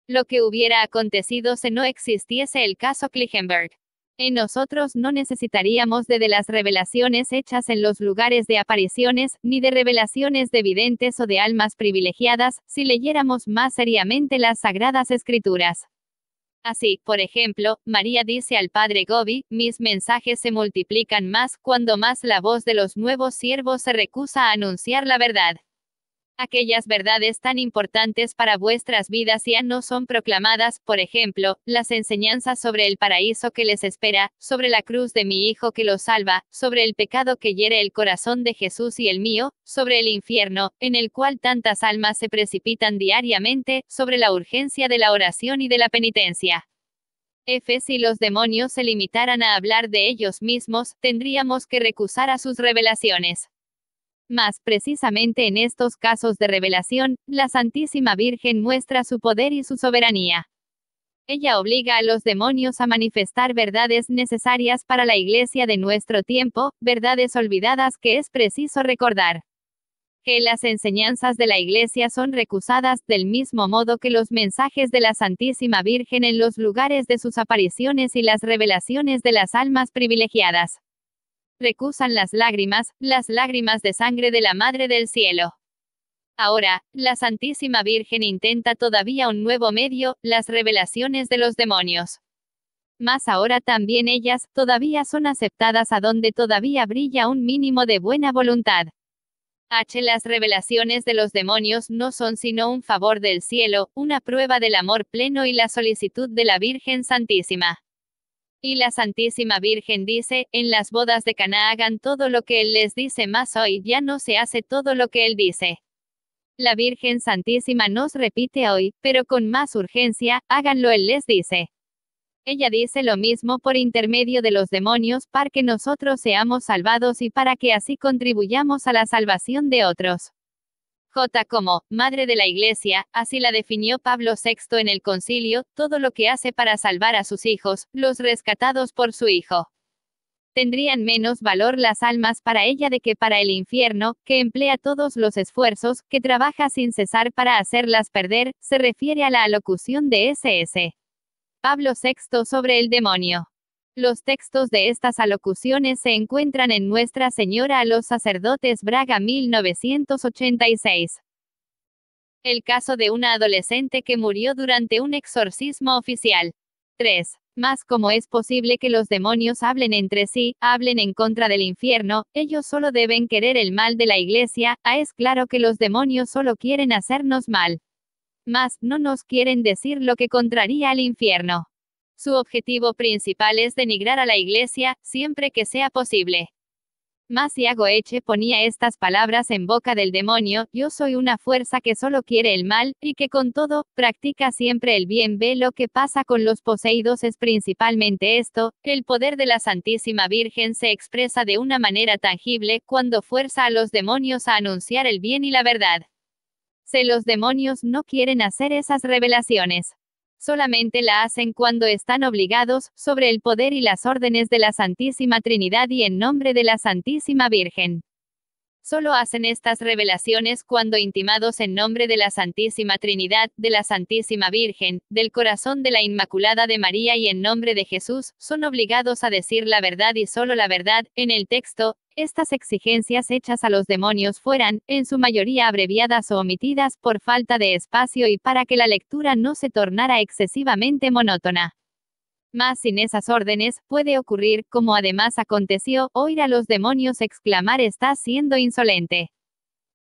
Lo que hubiera acontecido si no existiese el caso Klingenberg. En nosotros no necesitaríamos de las revelaciones hechas en los lugares de apariciones, ni de revelaciones de videntes o de almas privilegiadas, si leyéramos más seriamente las Sagradas Escrituras. Así, por ejemplo, María dice al Padre Gobi, mis mensajes se multiplican más, cuando más la voz de los nuevos siervos se rehúsa a anunciar la verdad. Aquellas verdades tan importantes para vuestras vidas ya no son proclamadas, por ejemplo, las enseñanzas sobre el paraíso que les espera, sobre la cruz de mi Hijo que los salva, sobre el pecado que hiere el corazón de Jesús y el mío, sobre el infierno, en el cual tantas almas se precipitan diariamente, sobre la urgencia de la oración y de la penitencia. Si los demonios se limitaran a hablar de ellos mismos, tendríamos que recusar a sus revelaciones. Mas, precisamente en estos casos de revelación, la Santísima Virgen muestra su poder y su soberanía. Ella obliga a los demonios a manifestar verdades necesarias para la Iglesia de nuestro tiempo, verdades olvidadas que es preciso recordar. Que las enseñanzas de la Iglesia son recusadas, del mismo modo que los mensajes de la Santísima Virgen en los lugares de sus apariciones y las revelaciones de las almas privilegiadas. Recusan las lágrimas de sangre de la Madre del Cielo. Ahora, la Santísima Virgen intenta todavía un nuevo medio, las revelaciones de los demonios. Mas ahora también ellas, todavía son aceptadas a donde todavía brilla un mínimo de buena voluntad. Las revelaciones de los demonios no son sino un favor del cielo, una prueba del amor pleno y la solicitud de la Virgen Santísima. Y la Santísima Virgen dice, en las bodas de Caná hagan todo lo que Él les dice, mas hoy ya no se hace todo lo que Él dice. La Virgen Santísima nos repite hoy, pero con más urgencia, háganlo Él les dice. Ella dice lo mismo por intermedio de los demonios para que nosotros seamos salvados y para que así contribuyamos a la salvación de otros. Como Madre de la Iglesia, así la definió Pablo VI en el concilio, todo lo que hace para salvar a sus hijos, los rescatados por su Hijo. Tendrían menos valor las almas para ella de que para el infierno, que emplea todos los esfuerzos, que trabaja sin cesar para hacerlas perder, se refiere a la alocución de S.S. Pablo VI sobre el demonio. Los textos de estas alocuciones se encuentran en Nuestra Señora a los Sacerdotes Braga 1986. El caso de una adolescente que murió durante un exorcismo oficial. 3. Mas ¿cómo es posible que los demonios hablen entre sí, hablen en contra del infierno? Ellos solo deben querer el mal de la Iglesia. Es claro que los demonios solo quieren hacernos mal. Mas, no nos quieren decir lo que contraría al infierno. Su objetivo principal es denigrar a la Iglesia, siempre que sea posible. Mas Iago Eche ponía estas palabras en boca del demonio: yo soy una fuerza que solo quiere el mal, y que con todo, practica siempre el bien. Ve lo que pasa con los poseídos es principalmente esto: el poder de la Santísima Virgen se expresa de una manera tangible, cuando fuerza a los demonios a anunciar el bien y la verdad. Los demonios no quieren hacer esas revelaciones. Solamente la hacen cuando están obligados, sobre el poder y las órdenes de la Santísima Trinidad y en nombre de la Santísima Virgen. Solo hacen estas revelaciones cuando intimados en nombre de la Santísima Trinidad, de la Santísima Virgen, del corazón de la Inmaculada de María y en nombre de Jesús, son obligados a decir la verdad y solo la verdad. En el texto, estas exigencias hechas a los demonios fueran, en su mayoría abreviadas o omitidas por falta de espacio y para que la lectura no se tornara excesivamente monótona. Mas sin esas órdenes, puede ocurrir, como además aconteció, oír a los demonios exclamar: «Estás siendo insolente».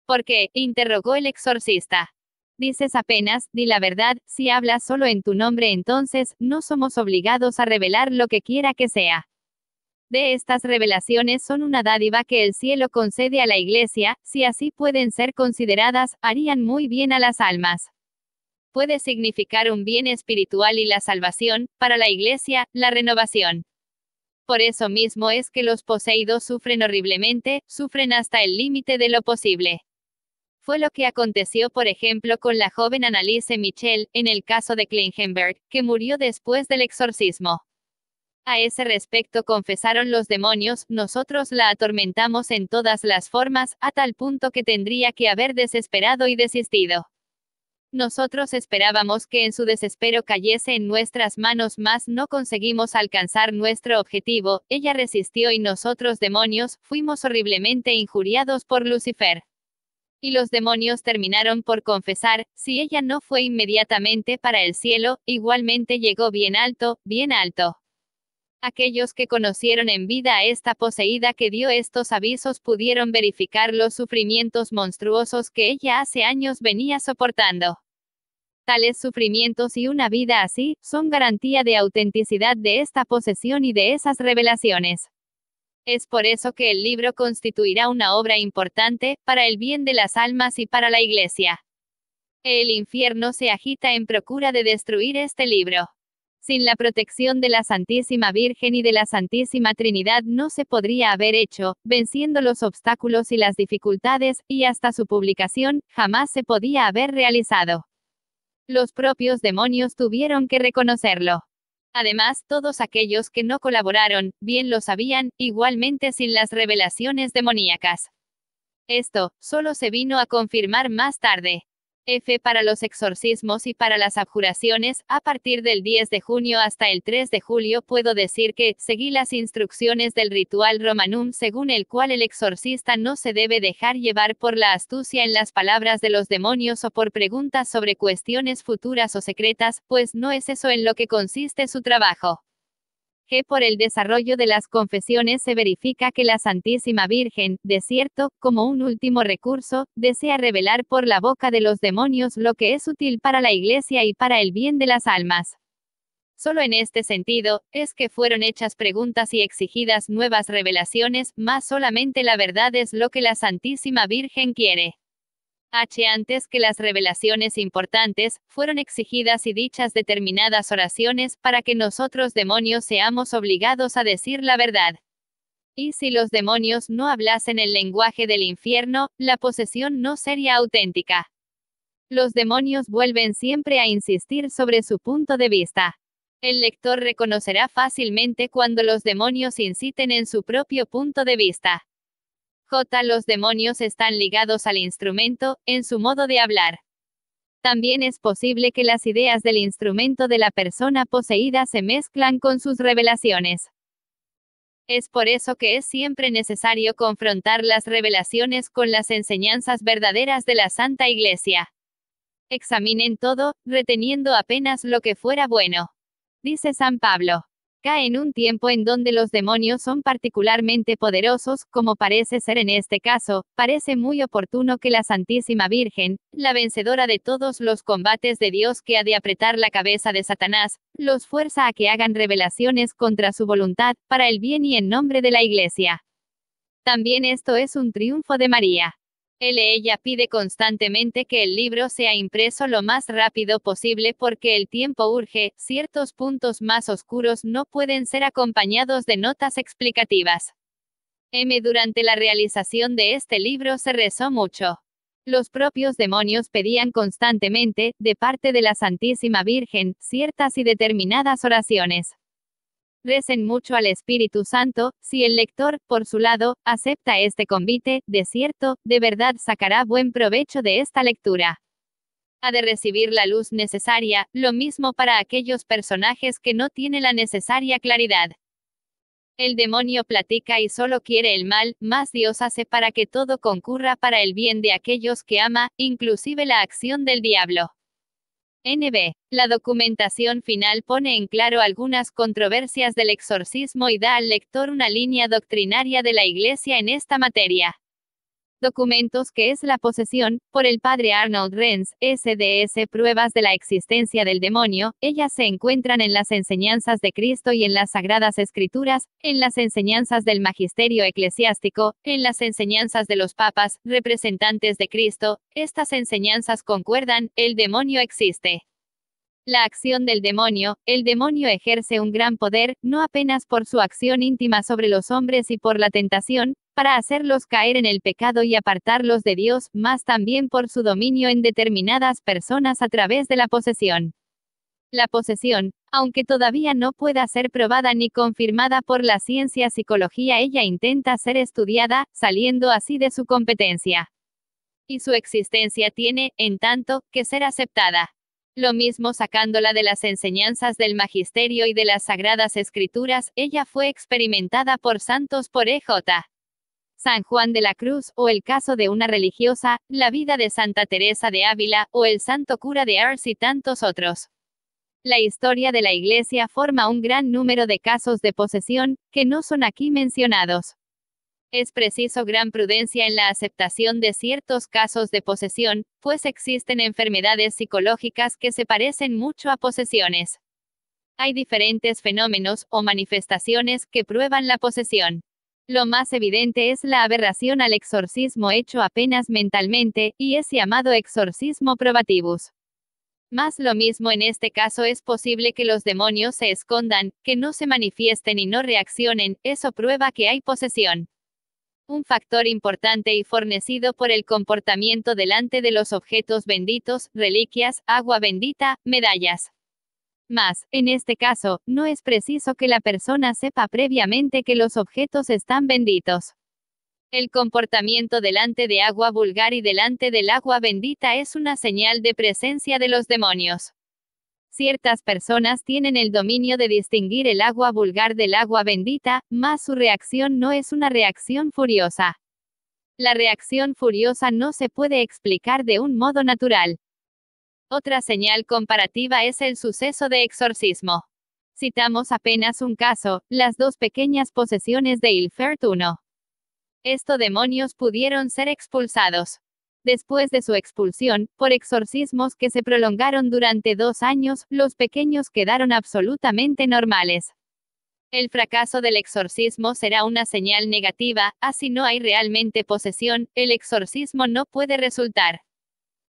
¿Por qué?, interrogó el exorcista. Dices apenas, di la verdad. Si hablas solo en tu nombre, entonces, no somos obligados a revelar lo que quiera que sea. De estas revelaciones son una dádiva que el cielo concede a la Iglesia. Si así pueden ser consideradas, harían muy bien a las almas. Puede significar un bien espiritual y la salvación, para la Iglesia, la renovación. Por eso mismo es que los poseídos sufren horriblemente, sufren hasta el límite de lo posible. Fue lo que aconteció por ejemplo con la joven Anneliese Michel, en el caso de Klingenberg, que murió después del exorcismo. A ese respecto confesaron los demonios: nosotros la atormentamos en todas las formas, a tal punto que tendría que haber desesperado y desistido. Nosotros esperábamos que en su desespero cayese en nuestras manos, mas no conseguimos alcanzar nuestro objetivo. Ella resistió y nosotros demonios, fuimos horriblemente injuriados por Lucifer. Y los demonios terminaron por confesar: si ella no fue inmediatamente para el cielo, igualmente llegó bien alto, bien alto. Aquellos que conocieron en vida a esta poseída que dio estos avisos pudieron verificar los sufrimientos monstruosos que ella hace años venía soportando. Tales sufrimientos y una vida así, son garantía de autenticidad de esta posesión y de esas revelaciones. Es por eso que el libro constituirá una obra importante, para el bien de las almas y para la Iglesia. El infierno se agita en procura de destruir este libro. Sin la protección de la Santísima Virgen y de la Santísima Trinidad no se podría haber hecho, venciendo los obstáculos y las dificultades, y hasta su publicación, jamás se podía haber realizado. Los propios demonios tuvieron que reconocerlo. Además, todos aquellos que no colaboraron, bien lo sabían, igualmente sin las revelaciones demoníacas. Esto, solo se vino a confirmar más tarde. Para los exorcismos y para las abjuraciones, a partir del 10 de junio hasta el 3 de julio puedo decir que, seguí las instrucciones del ritual Romanum según el cual el exorcista no se debe dejar llevar por la astucia en las palabras de los demonios o por preguntas sobre cuestiones futuras o secretas, pues no es eso en lo que consiste su trabajo. Por el desarrollo de las confesiones se verifica que la Santísima Virgen, de cierto, como un último recurso, desea revelar por la boca de los demonios lo que es útil para la Iglesia y para el bien de las almas. Solo en este sentido, es que fueron hechas preguntas y exigidas nuevas revelaciones, mas solamente la verdad es lo que la Santísima Virgen quiere. Antes que las revelaciones importantes, fueron exigidas y dichas determinadas oraciones para que nosotros demonios seamos obligados a decir la verdad. Y si los demonios no hablasen el lenguaje del infierno, la posesión no sería auténtica. Los demonios vuelven siempre a insistir sobre su punto de vista. El lector reconocerá fácilmente cuando los demonios inciten en su propio punto de vista. Los demonios están ligados al instrumento, en su modo de hablar. También es posible que las ideas del instrumento de la persona poseída se mezclan con sus revelaciones. Es por eso que es siempre necesario confrontar las revelaciones con las enseñanzas verdaderas de la Santa Iglesia. Examinen todo, reteniendo apenas lo que fuera bueno. Dice San Pablo. Cae en un tiempo en donde los demonios son particularmente poderosos, como parece ser en este caso, parece muy oportuno que la Santísima Virgen, la vencedora de todos los combates de Dios que ha de apretar la cabeza de Satanás, los fuerza a que hagan revelaciones contra su voluntad, para el bien y en nombre de la Iglesia. También esto es un triunfo de María. Ella pide constantemente que el libro sea impreso lo más rápido posible porque el tiempo urge, ciertos puntos más oscuros no pueden ser acompañados de notas explicativas. Durante la realización de este libro se rezó mucho. Los propios demonios pedían constantemente, de parte de la Santísima Virgen, ciertas y determinadas oraciones. Recen mucho al Espíritu Santo, si el lector, por su lado, acepta este convite, de cierto, de verdad sacará buen provecho de esta lectura. Ha de recibir la luz necesaria, lo mismo para aquellos personajes que no tienen la necesaria claridad. El demonio platica y solo quiere el mal, mas Dios hace para que todo concurra para el bien de aquellos que ama, inclusive la acción del diablo. NB. La documentación final pone en claro algunas controversias del exorcismo y da al lector una línea doctrinaria de la Iglesia en esta materia. Documentos que es la posesión, por el padre Arnold Renz, SDS. Pruebas de la existencia del demonio, ellas se encuentran en las enseñanzas de Cristo y en las Sagradas Escrituras, en las enseñanzas del magisterio eclesiástico, en las enseñanzas de los papas, representantes de Cristo. Estas enseñanzas concuerdan, el demonio existe. La acción del demonio, el demonio ejerce un gran poder, no apenas por su acción íntima sobre los hombres y por la tentación, para hacerlos caer en el pecado y apartarlos de Dios, mas también por su dominio en determinadas personas a través de la posesión. La posesión, aunque todavía no pueda ser probada ni confirmada por la ciencia psicología, ella intenta ser estudiada, saliendo así de su competencia. Y su existencia tiene, en tanto, que ser aceptada. Lo mismo sacándola de las enseñanzas del magisterio y de las Sagradas Escrituras, ella fue experimentada por santos por E.J. San Juan de la Cruz, o el caso de una religiosa, la vida de Santa Teresa de Ávila, o el santo cura de Ars y tantos otros. La historia de la Iglesia forma un gran número de casos de posesión, que no son aquí mencionados. Es preciso gran prudencia en la aceptación de ciertos casos de posesión, pues existen enfermedades psicológicas que se parecen mucho a posesiones. Hay diferentes fenómenos, o manifestaciones, que prueban la posesión. Lo más evidente es la aberración al exorcismo hecho apenas mentalmente, y es llamado exorcismo probativus. Más lo mismo en este caso es posible que los demonios se escondan, que no se manifiesten y no reaccionen, eso prueba que hay posesión. Un factor importante y fornecido por el comportamiento delante de los objetos benditos, reliquias, agua bendita, medallas. Mas, en este caso, no es preciso que la persona sepa previamente que los objetos están benditos. El comportamiento delante de agua vulgar y delante del agua bendita es una señal de presencia de los demonios. Ciertas personas tienen el dominio de distinguir el agua vulgar del agua bendita, mas su reacción no es una reacción furiosa. La reacción furiosa no se puede explicar de un modo natural. Otra señal comparativa es el suceso de exorcismo. Citamos apenas un caso, las dos pequeñas posesiones de Ilfert I. Estos demonios pudieron ser expulsados. Después de su expulsión, por exorcismos que se prolongaron durante 2 años, los pequeños quedaron absolutamente normales. El fracaso del exorcismo será una señal negativa, así no hay realmente posesión, el exorcismo no puede resultar.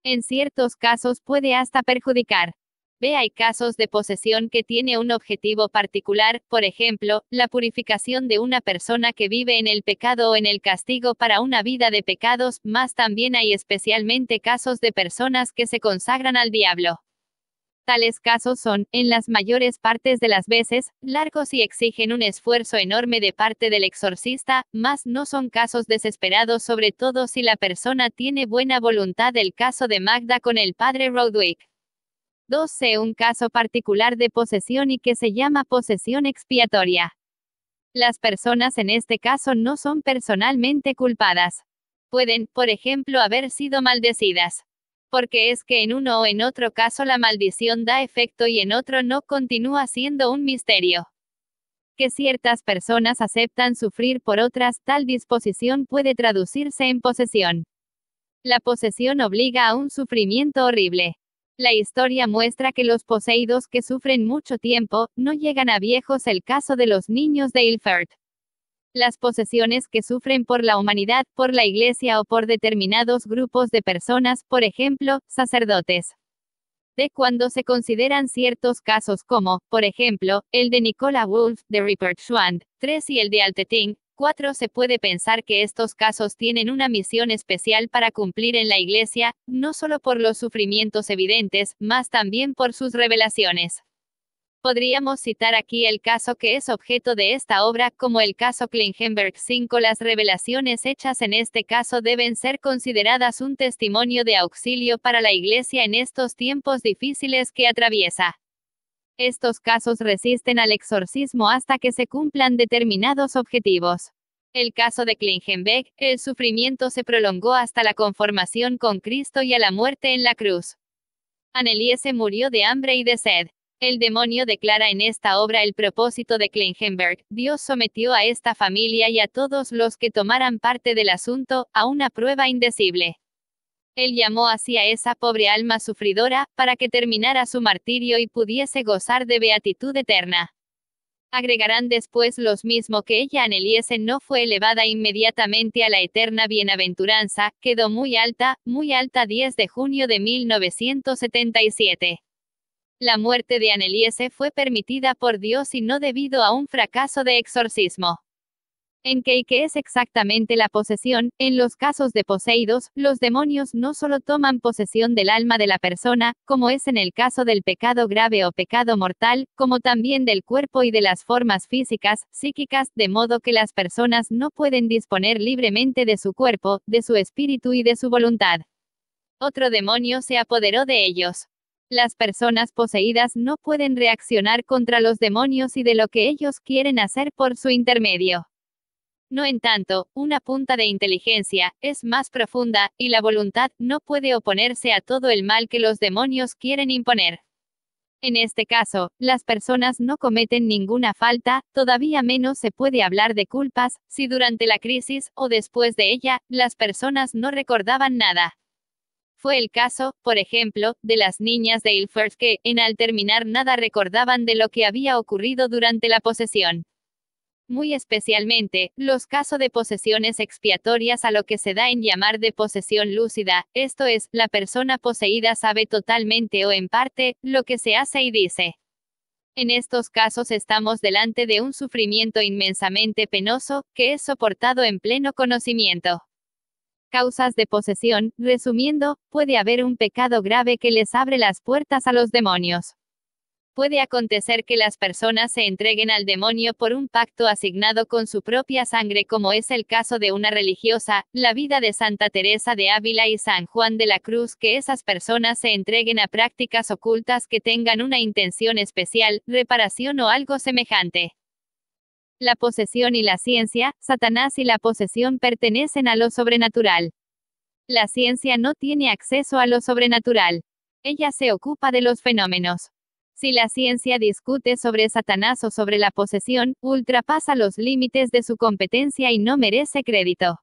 En ciertos casos puede hasta perjudicar. Hay casos de posesión que tiene un objetivo particular, por ejemplo, la purificación de una persona que vive en el pecado o en el castigo para una vida de pecados, mas también hay especialmente casos de personas que se consagran al diablo. Tales casos son, en las mayores partes de las veces, largos y exigen un esfuerzo enorme de parte del exorcista, mas no son casos desesperados, sobre todo si la persona tiene buena voluntad. El caso de Magda con el padre Rodwick. 2. Un caso particular de posesión y que se llama posesión expiatoria. Las personas en este caso no son personalmente culpadas. Pueden, por ejemplo, haber sido maldecidas. Porque es que en uno o en otro caso la maldición da efecto y en otro no, continúa siendo un misterio. Que ciertas personas aceptan sufrir por otras, tal disposición puede traducirse en posesión. La posesión obliga a un sufrimiento horrible. La historia muestra que los poseídos que sufren mucho tiempo, no llegan a viejos. El caso de los niños de Ilford. Las posesiones que sufren por la humanidad, por la Iglesia o por determinados grupos de personas, por ejemplo, sacerdotes. De cuando se consideran ciertos casos como, por ejemplo, el de Nicola Wolf, de Rupert Schwand, 3 y el de Altetink, 4, se puede pensar que estos casos tienen una misión especial para cumplir en la Iglesia, no solo por los sufrimientos evidentes, más también por sus revelaciones. Podríamos citar aquí el caso que es objeto de esta obra, como el caso Klingenberg 5. Las revelaciones hechas en este caso deben ser consideradas un testimonio de auxilio para la Iglesia en estos tiempos difíciles que atraviesa. Estos casos resisten al exorcismo hasta que se cumplan determinados objetivos. El caso de Klingenberg, el sufrimiento se prolongó hasta la conformación con Cristo y a la muerte en la cruz. Anneliese murió de hambre y de sed. El demonio declara en esta obra el propósito de Klingenberg. Dios sometió a esta familia y a todos los que tomaran parte del asunto, a una prueba indecible. Él llamó así a esa pobre alma sufridora, para que terminara su martirio y pudiese gozar de beatitud eterna. Agregarán después los mismo que ella Anneliese no fue elevada inmediatamente a la eterna bienaventuranza, quedó muy alta, 10 de junio de 1977. La muerte de Anneliese fue permitida por Dios y no debido a un fracaso de exorcismo. ¿En qué es exactamente la posesión? En los casos de poseídos, los demonios no solo toman posesión del alma de la persona, como es en el caso del pecado grave o pecado mortal, como también del cuerpo y de las formas físicas, psíquicas, de modo que las personas no pueden disponer libremente de su cuerpo, de su espíritu y de su voluntad. Otro demonio se apoderó de ellos. Las personas poseídas no pueden reaccionar contra los demonios y de lo que ellos quieren hacer por su intermedio. No en tanto, una punta de inteligencia, es más profunda, y la voluntad, no puede oponerse a todo el mal que los demonios quieren imponer. En este caso, las personas no cometen ninguna falta, todavía menos se puede hablar de culpas, si durante la crisis, o después de ella, las personas no recordaban nada. Fue el caso, por ejemplo, de las niñas de Ilford que, al terminar nada recordaban de lo que había ocurrido durante la posesión. Muy especialmente, los casos de posesiones expiatorias a lo que se da en llamar de posesión lúcida, esto es, la persona poseída sabe totalmente o en parte, lo que se hace y dice. En estos casos estamos delante de un sufrimiento inmensamente penoso, que es soportado en pleno conocimiento. Causas de posesión, resumiendo, puede haber un pecado grave que les abre las puertas a los demonios. Puede acontecer que las personas se entreguen al demonio por un pacto asignado con su propia sangre, como es el caso de una religiosa, la vida de Santa Teresa de Ávila y San Juan de la Cruz, que esas personas se entreguen a prácticas ocultas que tengan una intención especial, reparación o algo semejante. La posesión y la ciencia, Satanás y la posesión pertenecen a lo sobrenatural. La ciencia no tiene acceso a lo sobrenatural. Ella se ocupa de los fenómenos. Si la ciencia discute sobre Satanás o sobre la posesión, ultrapasa los límites de su competencia y no merece crédito.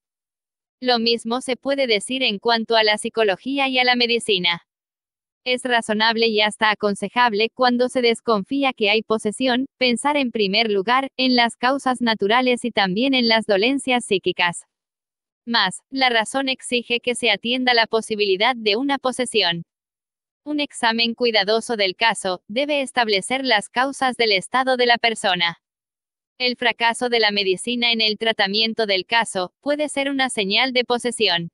Lo mismo se puede decir en cuanto a la psicología y a la medicina. Es razonable y hasta aconsejable, cuando se desconfía que hay posesión, pensar en primer lugar, en las causas naturales y también en las dolencias psíquicas. Mas, la razón exige que se atienda la posibilidad de una posesión. Un examen cuidadoso del caso, debe establecer las causas del estado de la persona. El fracaso de la medicina en el tratamiento del caso, puede ser una señal de posesión.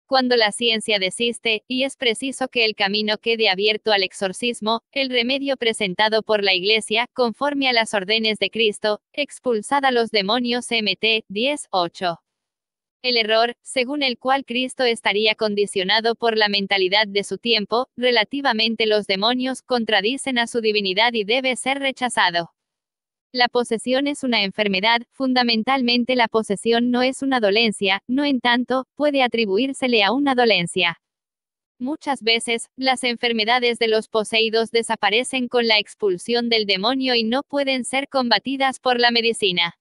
Cuando la ciencia desiste, y es preciso que el camino quede abierto al exorcismo, el remedio presentado por la Iglesia, conforme a las órdenes de Cristo, expulsad a los demonios Mt. 10:8. El error, según el cual Cristo estaría condicionado por la mentalidad de su tiempo, relativamente los demonios, contradicen a su divinidad y debe ser rechazado. La posesión es una enfermedad, fundamentalmente la posesión no es una dolencia, no en tanto, puede atribuírsele a una dolencia. Muchas veces, las enfermedades de los poseídos desaparecen con la expulsión del demonio y no pueden ser combatidas por la medicina.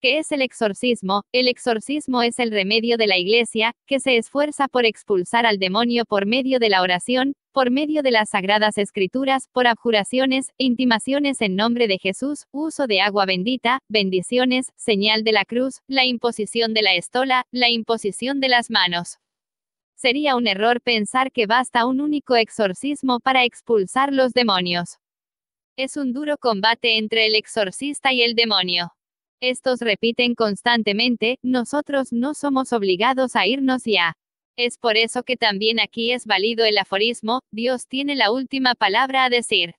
¿Qué es el exorcismo? El exorcismo es el remedio de la Iglesia, que se esfuerza por expulsar al demonio por medio de la oración, por medio de las Sagradas Escrituras, por abjuraciones, intimaciones en nombre de Jesús, uso de agua bendita, bendiciones, señal de la cruz, la imposición de la estola, la imposición de las manos. Sería un error pensar que basta un único exorcismo para expulsar los demonios. Es un duro combate entre el exorcista y el demonio. Estos repiten constantemente, nosotros no somos obligados a irnos ya. Es por eso que también aquí es válido el aforismo, Dios tiene la última palabra a decir.